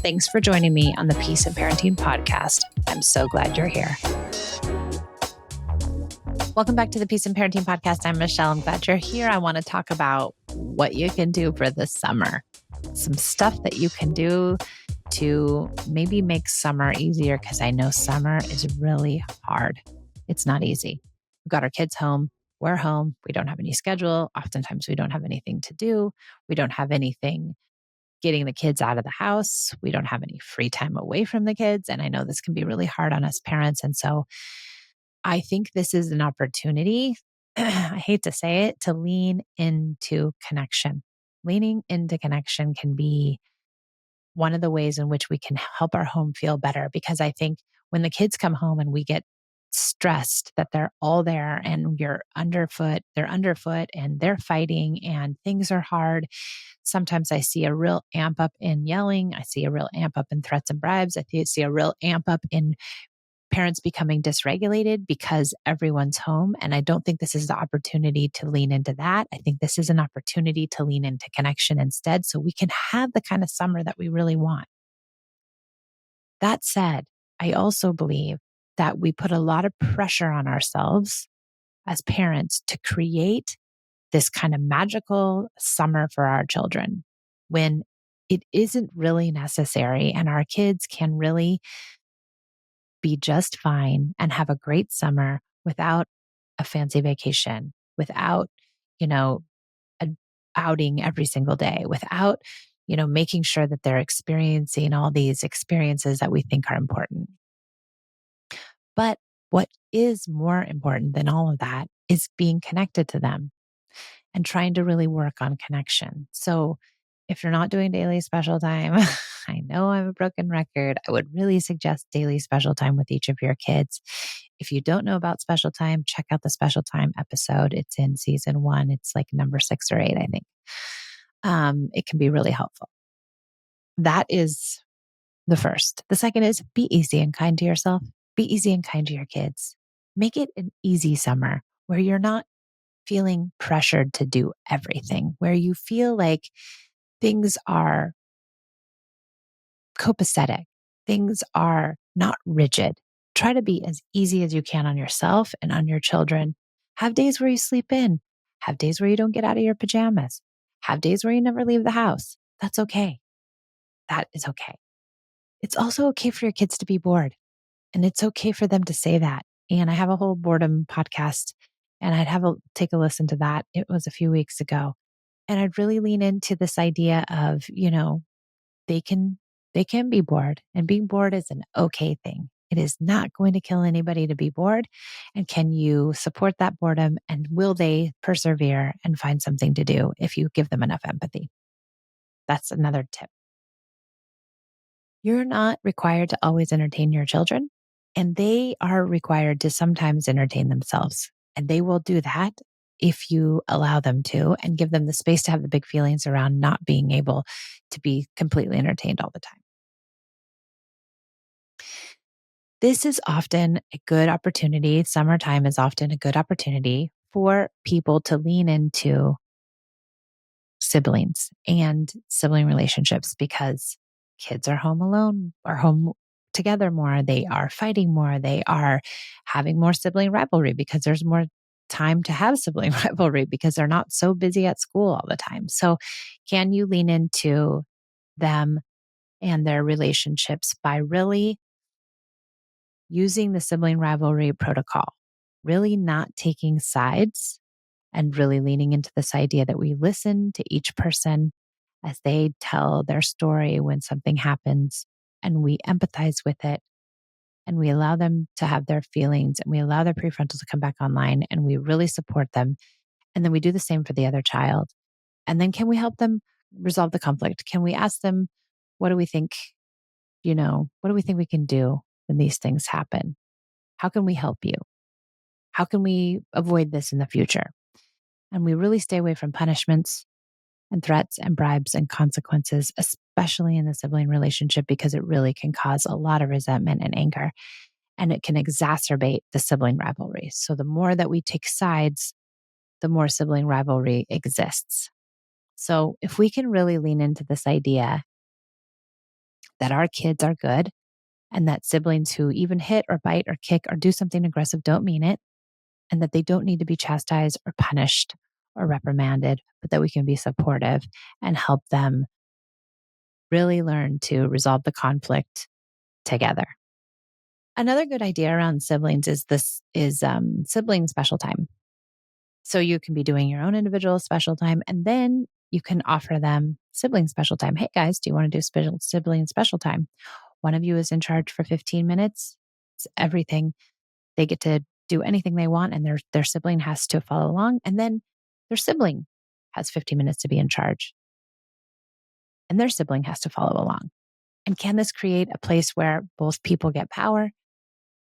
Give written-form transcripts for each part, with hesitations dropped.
Thanks for joining me on the Peace and Parenting podcast. I'm so glad you're here. Welcome back to the Peace and Parenting podcast. I'm Michelle. I'm glad you're here. I want to talk about what you can do for the summer. Some stuff that you can do to maybe make summer easier, because I know summer is really hard. It's not easy. We've got our kids home. We're home. We don't have any schedule. Oftentimes we don't have anything to do. We don't have anything getting the kids out of the house. We don't have any free time away from the kids. And I know this can be really hard on us parents. And so I think this is an opportunity, I hate to say it, to lean into connection. Leaning into connection can be one of the ways in which we can help our home feel better. Because I think when the kids come home and we get stressed that they're all there and they're underfoot and they're fighting and things are hard. Sometimes I see a real amp up in yelling. I see a real amp up in threats and bribes. I see a real amp up in parents becoming dysregulated because everyone's home. And I don't think this is the opportunity to lean into that. I think this is an opportunity to lean into connection instead, so we can have the kind of summer that we really want. That said, I also believe that we put a lot of pressure on ourselves as parents to create this kind of magical summer for our children when it isn't really necessary, and our kids can really be just fine and have a great summer without a fancy vacation, without, an outing every single day, without, making sure that they're experiencing all these experiences that we think are important. But what is more important than all of that is being connected to them and trying to really work on connection. So if you're not doing daily special time, I know I'm a broken record. I would really suggest daily special time with each of your kids. If you don't know about special time, check out the special time episode. It's in season 1. It's like number 6 or 8, I think. It can be really helpful. That is the first. The second is be easy and kind to yourself. Be easy and kind to your kids. Make it an easy summer where you're not feeling pressured to do everything, where you feel like things are copacetic, things are not rigid. Try to be as easy as you can on yourself and on your children. Have days where you sleep in. Have days where you don't get out of your pajamas. Have days where you never leave the house. That's okay. That is okay. It's also okay for your kids to be bored. And it's okay for them to say that. And I have a whole boredom podcast, and take a listen to that. It was a few weeks ago. And I'd really lean into this idea of, they can be bored, and being bored is an okay thing. It is not going to kill anybody to be bored. And can you support that boredom, and will they persevere and find something to do if you give them enough empathy? That's another tip. You're not required to always entertain your children, and they are required to sometimes entertain themselves. And they will do that if you allow them to and give them the space to have the big feelings around not being able to be completely entertained all the time. This is often a good opportunity. Summertime is often a good opportunity for people to lean into siblings and sibling relationships, because kids are home alone, are home together more. They are fighting more. They are having more sibling rivalry because there's more time to have sibling rivalry because they're not so busy at school all the time. So can you lean into them and their relationships by really using the sibling rivalry protocol, really not taking sides, and really leaning into this idea that we listen to each person as they tell their story when something happens, and we empathize with it, and we allow them to have their feelings, and we allow their prefrontal to come back online, and we really support them. And then we do the same for the other child. And then can we help them resolve the conflict? Can we ask them, what do we think, what do we think we can do when these things happen? How can we help you? How can we avoid this in the future? And we really stay away from punishments and threats and bribes and consequences, especially in the sibling relationship, because it really can cause a lot of resentment and anger, and it can exacerbate the sibling rivalry. So the more that we take sides, the more sibling rivalry exists. So if we can really lean into this idea that our kids are good and that siblings who even hit or bite or kick or do something aggressive don't mean it, and that they don't need to be chastised or punished or reprimanded, but that we can be supportive and help them really learn to resolve the conflict together. Another good idea around siblings is sibling special time. So you can be doing your own individual special time, and then you can offer them sibling special time. Hey guys, do you want to do sibling special time? One of you is in charge for 15 minutes. It's everything. They get to do anything they want, and their sibling has to follow along. And then their sibling has 15 minutes to be in charge, and their sibling has to follow along. And can this create a place where both people get power?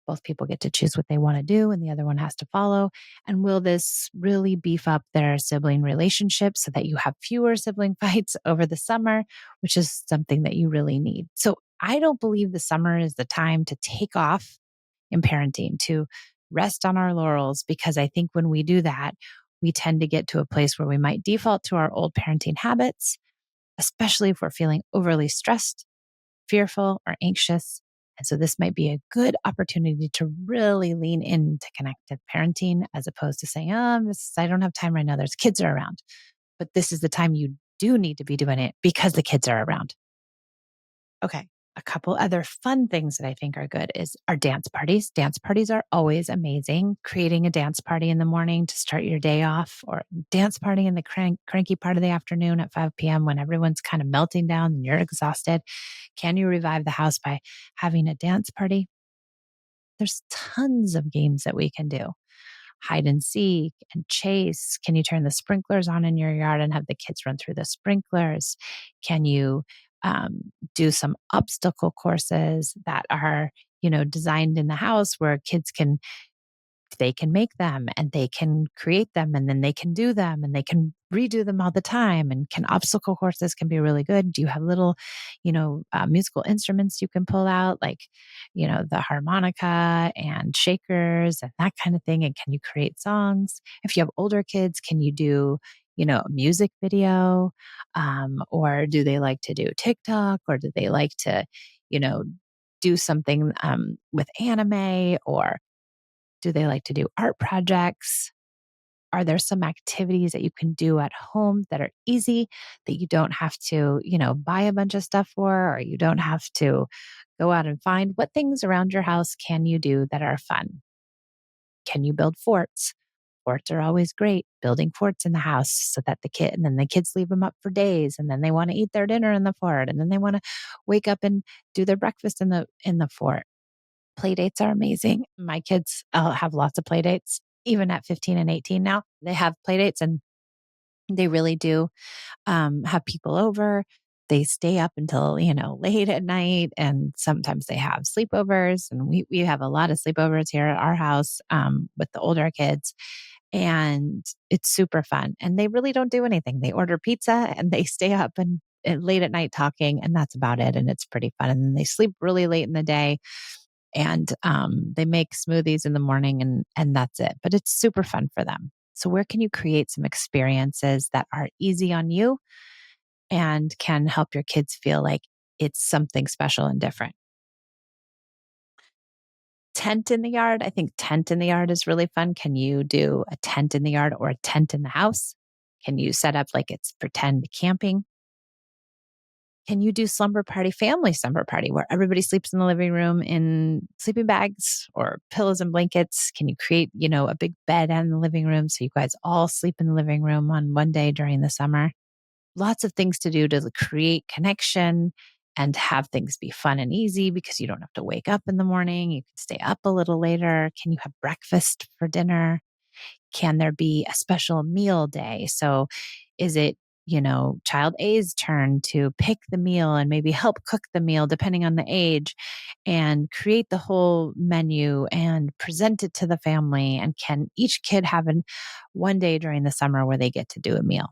Both people get to choose what they want to do, and the other one has to follow. And will this really beef up their sibling relationship so that you have fewer sibling fights over the summer, which is something that you really need? So I don't believe the summer is the time to take off in parenting, to rest on our laurels, because I think when we do that, we tend to get to a place where we might default to our old parenting habits, especially if we're feeling overly stressed, fearful, or anxious. And so this might be a good opportunity to really lean into connected parenting as opposed to saying, I don't have time right now. There's kids are around. But this is the time you do need to be doing it because the kids are around. Okay. A couple other fun things that I think are good is our dance parties. Dance parties are always amazing. Creating a dance party in the morning to start your day off, or dance party in the cranky part of the afternoon at 5 p.m. when everyone's kind of melting down and you're exhausted. Can you revive the house by having a dance party? There's tons of games that we can do. Hide and seek and chase. Can you turn the sprinklers on in your yard and have the kids run through the sprinklers? Can you do some obstacle courses that are, designed in the house where kids they can make them and they can create them and then they can do them and they can redo them all the time? And obstacle courses can be really good. Do you have little, musical instruments you can pull out, like, the harmonica and shakers and that kind of thing? And can you create songs? If you have older kids, can you do, a music video? Or do they like to do TikTok, or do they like to, you know, do something with anime, or do they like to do art projects? Are there some activities that you can do at home that are easy, that you don't have to, buy a bunch of stuff for, or you don't have to go out and find? What things around your house can you do that are fun? Can you build forts? Forts are always great. Building forts in the house so that and then the kids leave them up for days, and then they want to eat their dinner in the fort, and then they want to wake up and do their breakfast in the fort. Play dates are amazing. My kids have lots of play dates, even at 15 and 18 now. They have play dates, and they really do have people over. They stay up until, late at night, and sometimes they have sleepovers. And we have a lot of sleepovers here at our house with the older kids. And it's super fun. And they really don't do anything. They order pizza and they stay up and late at night talking, and that's about it. And it's pretty fun. And then they sleep really late in the day, and they make smoothies in the morning, and that's it. But it's super fun for them. So where can you create some experiences that are easy on you and can help your kids feel like it's something special and different? Tent in the yard. I think tent in the yard is really fun. Can you do a tent in the yard or a tent in the house? Can you set up like it's pretend camping? Can you do family slumber party, where everybody sleeps in the living room in sleeping bags or pillows and blankets? Can you create, a big bed in the living room so you guys all sleep in the living room on one day during the summer? Lots of things to do to create connection and have things be fun and easy, because you don't have to wake up in the morning. You can stay up a little later. Can you have breakfast for dinner? Can there be a special meal day? So is it, child A's turn to pick the meal and maybe help cook the meal depending on the age, and create the whole menu and present it to the family? And can each kid have one day during the summer where they get to do a meal?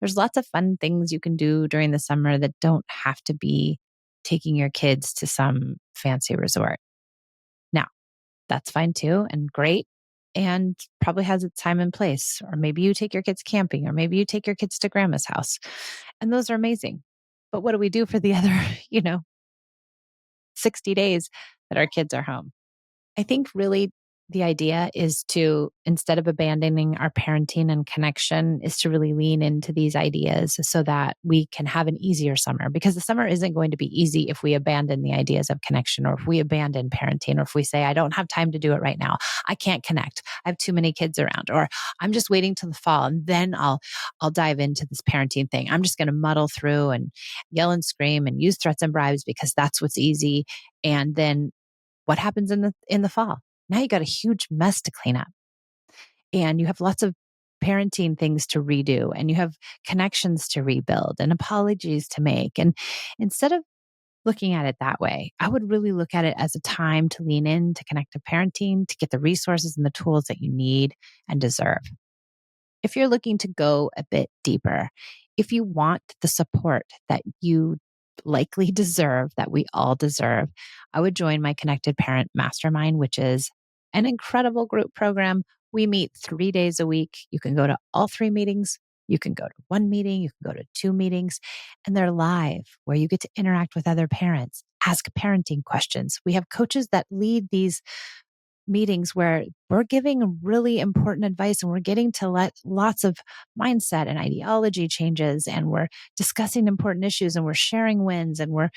There's lots of fun things you can do during the summer that don't have to be taking your kids to some fancy resort. Now, that's fine too and great. and probably has its time and place. Or maybe you take your kids camping, or maybe you take your kids to grandma's house. And those are amazing. But what do we do for the other, 60 days that our kids are home? I think really the idea is to, instead of abandoning our parenting and connection, is to really lean into these ideas so that we can have an easier summer, because the summer isn't going to be easy if we abandon the ideas of connection, or if we abandon parenting, or if we say, I don't have time to do it right now. I can't connect. I have too many kids around, or I'm just waiting till the fall and then I'll dive into this parenting thing. I'm just going to muddle through and yell and scream and use threats and bribes because that's what's easy. And then what happens in the fall? Now you got a huge mess to clean up, and you have lots of parenting things to redo, and you have connections to rebuild and apologies to make. And instead of looking at it that way, I would really look at it as a time to lean into connected parenting, to get the resources and the tools that you need and deserve. If you're looking to go a bit deeper, if you want the support that you likely deserve, that we all deserve, I would join my Connected Parent Mastermind, which is an incredible group program. We meet 3 days a week. You can go to all 3 meetings. You can go to one meeting. You can go to 2 meetings, and they're live, where you get to interact with other parents, ask parenting questions. We have coaches that lead these meetings where we're giving really important advice, and we're getting to let lots of mindset and ideology changes, and we're discussing important issues, and we're sharing wins, and we're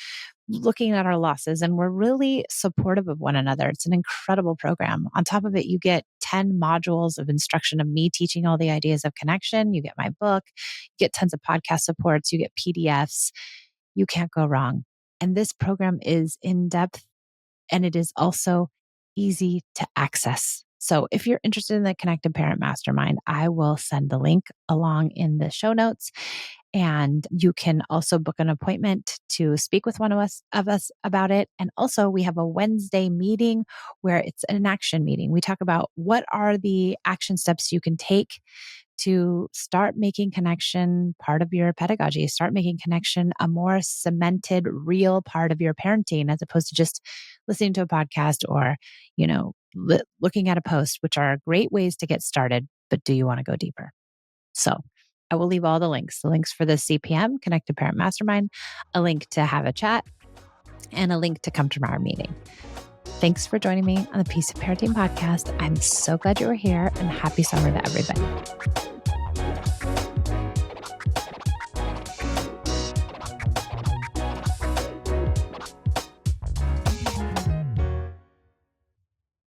looking at our losses, and we're really supportive of one another. It's an incredible program. On top of it, you get 10 modules of instruction of me teaching all the ideas of connection. You get my book, you get tons of podcast supports, you get PDFs. You can't go wrong. And this program is in depth, and it is also easy to access. So if you're interested in the Connected Parent Mastermind, I will send the link along in the show notes. And you can also book an appointment to speak with one of us about it. And also, we have a Wednesday meeting where it's an action meeting. We talk about what are the action steps you can take to start making connection part of your pedagogy, start making connection a more cemented, real part of your parenting, as opposed to just listening to a podcast or, looking at a post, which are great ways to get started. But do you want to go deeper? So I will leave all the links for the CPM, Connected Parent Mastermind, a link to have a chat, and a link to come to our meeting. Thanks for joining me on the Peace of Parenting podcast. I'm so glad you were here, and happy summer to everybody.